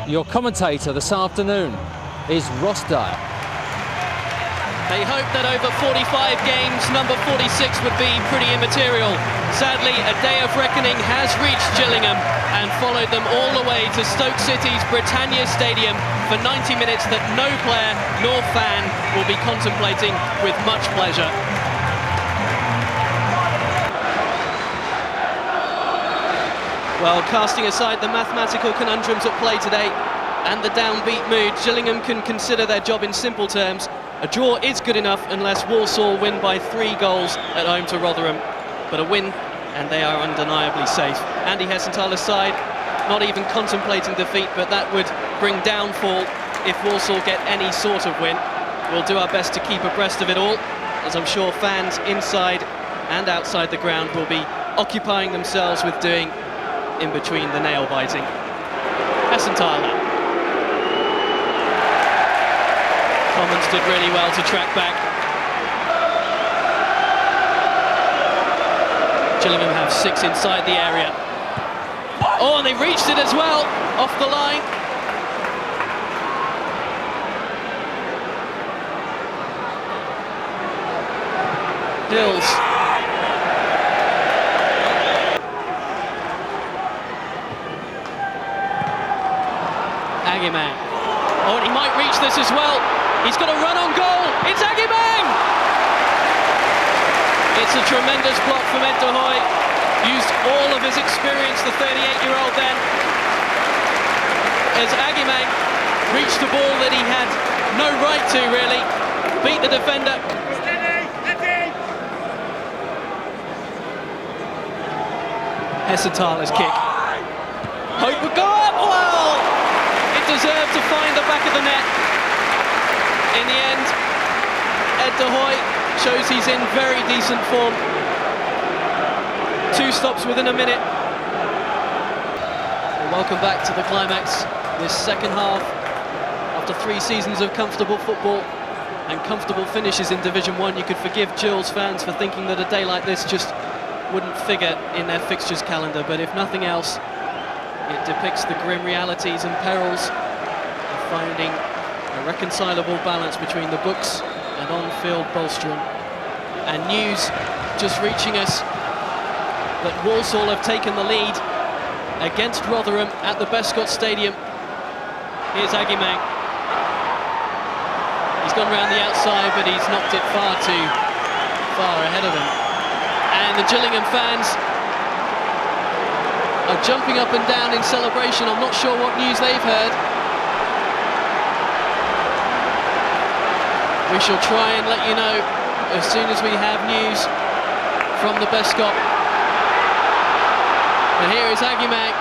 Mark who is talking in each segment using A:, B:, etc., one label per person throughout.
A: Your commentator this afternoon is Ross Dyer.
B: They hoped that over 45 games, number 46 would be pretty immaterial. Sadly, a day of reckoning has reached Gillingham and followed them all the way to Stoke City's Britannia Stadium for 90 minutes that no player nor fan will be contemplating with much pleasure. Well, casting aside the mathematical conundrums at play today and the downbeat mood, Gillingham can consider their job in simple terms. A draw is good enough unless Walsall win by 3 goals at home to Rotherham. But a win, and they are undeniably safe. Andy Hessenthaler's side, not even contemplating defeat, but that would bring downfall if Walsall get any sort of win. We'll do our best to keep abreast of it all, as I'm sure fans inside and outside the ground will be occupying themselves with doing in between the nail-biting. Hessenthaler. Commons did really well to track back. Gillingham have 6 inside the area. Oh, and they reached it as well, off the line. Hills. Agimang. Oh, and he might reach this as well. He's got a run on goal. It's Agimang! It's a tremendous block from Ed de Hoy. Used all of his experience, the 38-year-old then. As Agimang reached a ball that he had no right to, really. Beat the defender. Hessenthaler's kick. Hope would go up. Well, it deserved to find the back of the net. In the end, Ed de Hoy shows he's in very decent form. 2 stops within a minute. Well, welcome back to the climax, this second half. After 3 seasons of comfortable football and comfortable finishes in Division 1, you could forgive Gills fans for thinking that a day like this just wouldn't figure in their fixtures calendar. But if nothing else, it depicts the grim realities and perils of finding a reconcilable balance between the books and on-field bolstering. And news just reaching us that Walsall have taken the lead against Rotherham at the Bescot Stadium. Here's Agimang. He's gone round the outside, but he's knocked it far too far ahead of him. And the Gillingham fans are jumping up and down in celebration. I'm not sure what news they've heard. We shall try and let you know as soon as we have news from the Bescot. And here is Agimang.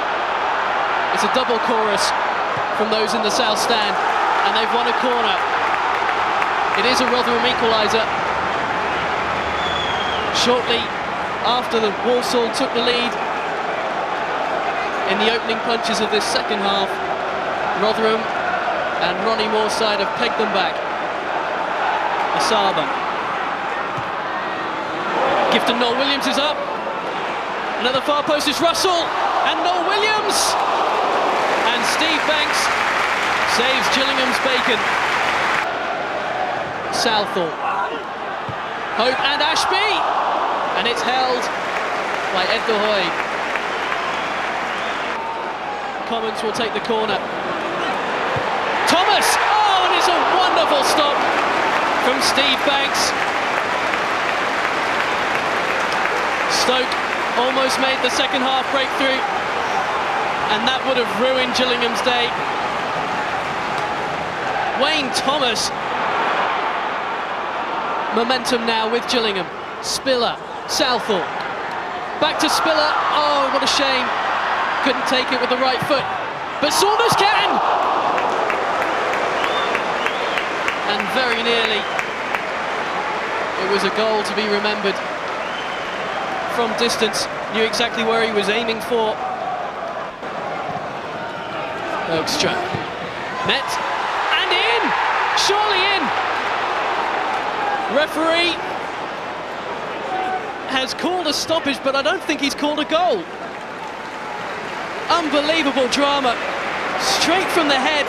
B: It's a double chorus from those in the south stand, and they've won a corner. It is a Rotherham equaliser. Shortly after the Walsall took the lead in the opening punches of this second half, Rotherham and Ronnie Moore's side have pegged them back. Asaba. Gifton Noel Williams is up. Another far post is Russell, and Noel Williams! And Steve Banks saves Gillingham's bacon. Southall. Hope and Ashby! And it's held by Ed de Hoy. Commons will take the corner. Thomas! Oh, and it's a wonderful stop from Steve Banks. Stoke almost made the second half breakthrough, and that would have ruined Gillingham's day. Wayne Thomas. Momentum now with Gillingham. Spiller, Southall. Back to Spiller. Oh, what a shame. Couldn't take it with the right foot. But Saunders can! And very nearly, it was a goal to be remembered. From distance, knew exactly where he was aiming for. Bergstrom. Met. And in! Surely in! Referee has called a stoppage, but I don't think he's called a goal. Unbelievable drama. straight from the head.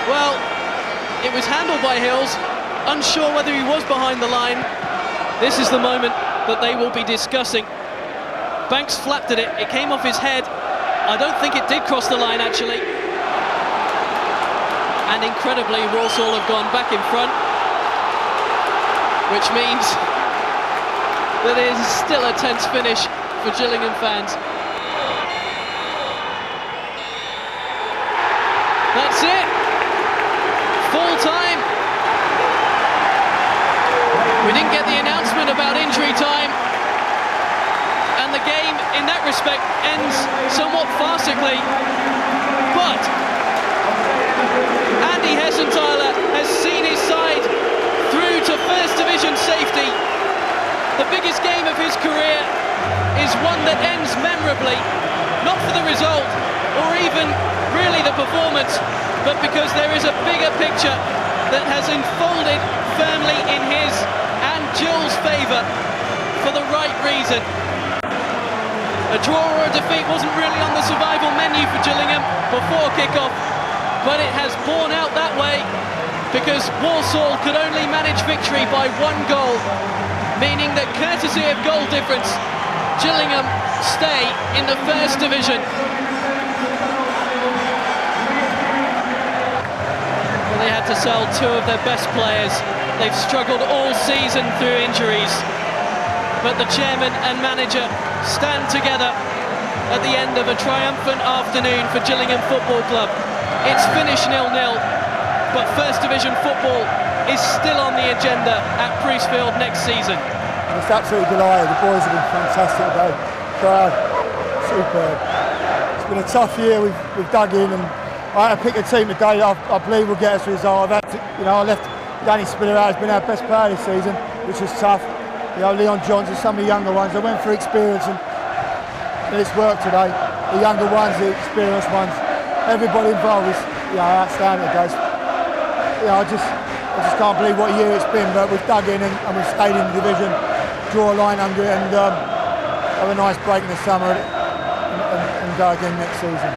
B: Well, it was handled by Hills, unsure whether he was behind the line. This is the moment that they will be discussing. Banks flapped at it, it came off his head. I don't think it did cross the line actually. And incredibly, Walsall have gone back in front, which means that it is still a tense finish for Gillingham fans. That's it! Full time! We didn't get the announcement about injury time, and the game in that respect ends somewhat farcically, but Andy Hessenthaler has seen his side through to First Division safety. The biggest game of his career is one that ends memorably, not for the result or even really the performance, but because there is a bigger picture that has unfolded firmly in his and Gill's favour for the right reason. A draw or a defeat wasn't really on the survival menu for Gillingham before kick-off, but it has borne out that way because Walsall could only manage victory by 1 goal, meaning that courtesy of goal difference, Gillingham stay in the First Division. Well, they had to sell 2 of their best players. They've struggled all season through injuries, but the chairman and manager stand together at the end of a triumphant afternoon for Gillingham Football Club. It's finished 0-0, but First Division football is still on the agenda at Priestfield next season.
C: I'm just absolutely delighted. The boys have been fantastic today. Crowd, superb. It's been a tough year. We've dug in, and I had to pick a team today that I believe will get us a result. I left Danny Spiller out. He's been our best player this season, which was tough. Leon Johnson, some of the younger ones. I went for experience, and it's worked today. The younger ones, the experienced ones, everybody involved is outstanding, guys. I just can't believe what a year it's been, but we've dug in and we've stayed in the division, draw a line under it, and have a nice break in the summer and go again next season.